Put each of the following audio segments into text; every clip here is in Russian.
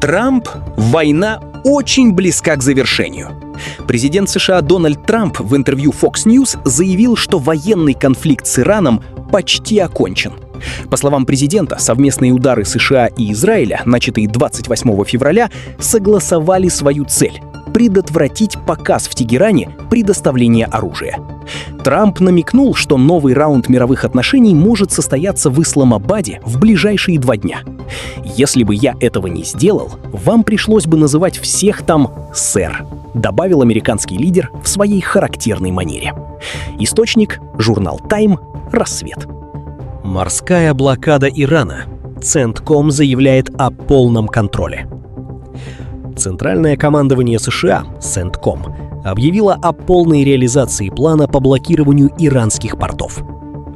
Трамп, война очень близка к завершению. Президент США Дональд Трамп в интервью Fox News заявил, что военный конфликт с Ираном почти окончен. По словам президента, совместные удары США и Израиля, начатые 28 февраля, согласовали свою цель — предотвратить показ в Тегеране предоставления оружия. Трамп намекнул, что новый раунд мировых отношений может состояться в Исламабаде в ближайшие 2 дня. «Если бы я этого не сделал, вам пришлось бы называть всех там «сэр», — добавил американский лидер в своей характерной манере. Источник — журнал Time, «Рассвет». Морская блокада Ирана. Центком заявляет о полном контроле. Центральное командование США, Центком, объявило о полной реализации плана по блокированию иранских портов.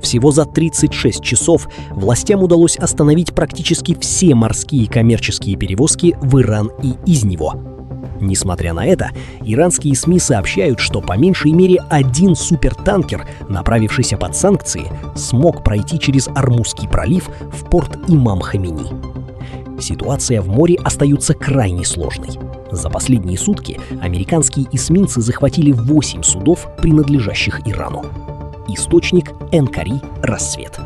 Всего за 36 часов властям удалось остановить практически все морские коммерческие перевозки в Иран и из него. Несмотря на это, иранские СМИ сообщают, что по меньшей мере один супертанкер, направившийся под санкции, смог пройти через Ормузский пролив в порт Имам Хомейни. Ситуация в море остается крайне сложной. За последние сутки американские эсминцы захватили 8 судов, принадлежащих Ирану. Источник — Энкари, «Рассвет».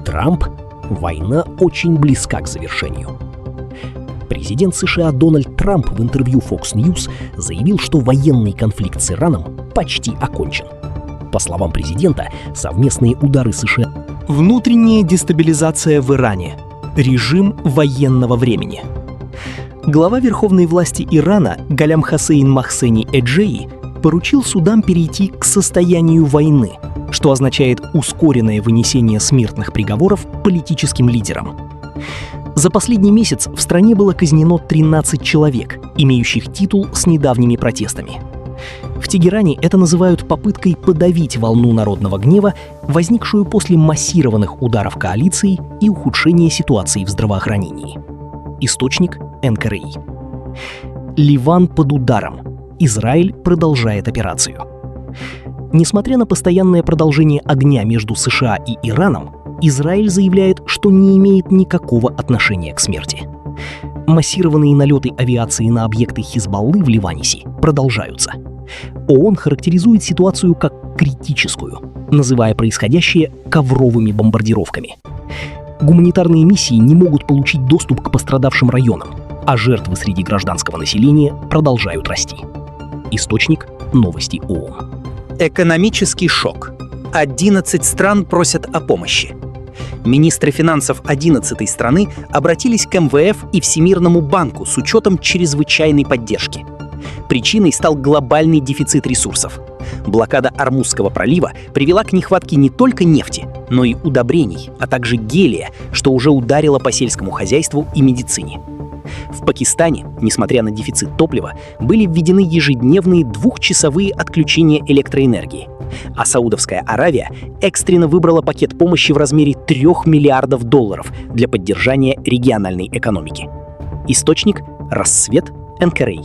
Трамп. Война очень близка к завершению. Президент США Дональд Трамп в интервью Fox News заявил, что военный конфликт с Ираном почти окончен. По словам президента, совместные удары США... Внутренняя дестабилизация в Иране. Режим военного времени. Глава верховной власти Ирана Галям Хосейн Мохсени Эджеи поручил судам перейти к состоянию войны, что означает ускоренное вынесение смертных приговоров политическим лидерам. За последний месяц в стране было казнено 13 человек, имеющих титул с недавними протестами. В Тегеране это называют попыткой подавить волну народного гнева, возникшую после массированных ударов коалиции и ухудшения ситуации в здравоохранении. Источник — НКРИ. Ливан под ударом. Израиль продолжает операцию. Несмотря на постоянное продолжение огня между США и Ираном, Израиль заявляет, что не имеет никакого отношения к смерти. Массированные налеты авиации на объекты Хизбаллы в Ливанисе продолжаются. ООН характеризует ситуацию как критическую, называя происходящее ковровыми бомбардировками. Гуманитарные миссии не могут получить доступ к пострадавшим районам, а жертвы среди гражданского населения продолжают расти. Источник — новости ООН. Экономический шок. 11 стран просят о помощи. Министры финансов 11-й страны обратились к МВФ и Всемирному банку с учетом чрезвычайной поддержки. Причиной стал глобальный дефицит ресурсов. Блокада Ормузского пролива привела к нехватке не только нефти, но и удобрений, а также гелия, что уже ударило по сельскому хозяйству и медицине. В Пакистане, несмотря на дефицит топлива, были введены ежедневные 2-часовые отключения электроэнергии. А Саудовская Аравия экстренно выбрала пакет помощи в размере $3 миллиардов для поддержания региональной экономики. Источник — Рассвет, НКРИ.